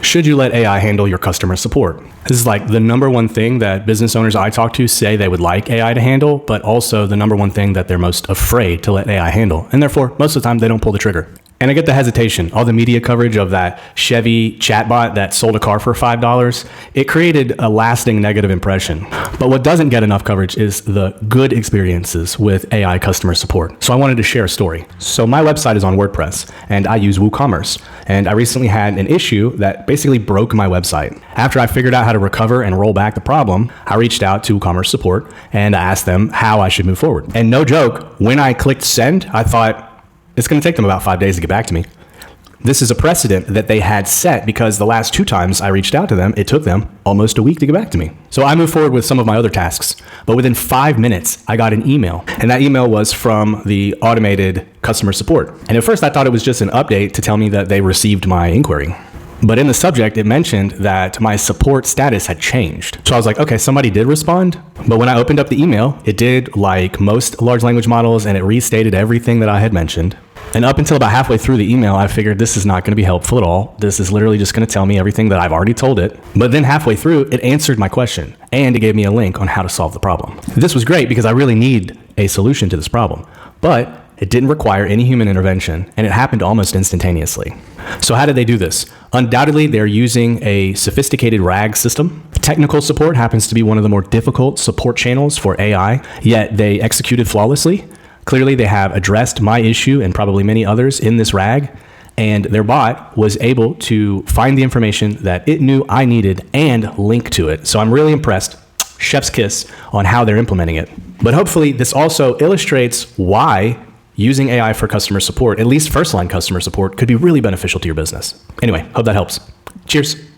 Should you let AI handle your customer support? This is like the number one thing that business owners I talk to say they would like AI to handle, but also the number one thing that they're most afraid to let AI handle. And therefore, most of the time, they don't pull the trigger. And I get the hesitation. All the media coverage of that Chevy chatbot that sold a car for $5, it created a lasting negative impression. But what doesn't get enough coverage is the good experiences with AI customer support. So I wanted to share a story. So my website is on WordPress, and I use WooCommerce. And I recently had an issue that basically broke my website. After I figured out how to recover and roll back the problem, I reached out to WooCommerce support and I asked them how I should move forward. And no joke, when I clicked send, I thought, it's going to take them about 5 days to get back to me. This is a precedent that they had set because the last 2 times I reached out to them, it took them almost a week to get back to me. So I moved forward with some of my other tasks, but within 5 minutes, I got an email. And that email was from the automated customer support. And at first I thought it was just an update to tell me that they received my inquiry. But in the subject, it mentioned that my support status had changed. So I was like, okay, somebody did respond. But when I opened up the email, it did like most large language models and it restated everything that I had mentioned. And up until about halfway through the email, I figured this is not going to be helpful at all. This is literally just going to tell me everything that I've already told it. But then halfway through, it answered my question and it gave me a link on how to solve the problem. This was great because I really need a solution to this problem. But it didn't require any human intervention and it happened almost instantaneously. So how did they do this? Undoubtedly, they're using a sophisticated RAG system. Technical support happens to be one of the more difficult support channels for AI, yet they executed flawlessly. Clearly, they have addressed my issue and probably many others in this RAG, and their bot was able to find the information that it knew I needed and link to it. So I'm really impressed. Chef's kiss on how they're implementing it. But hopefully, this also illustrates why using AI for customer support, at least first-line customer support, could be really beneficial to your business. Anyway, hope that helps. Cheers.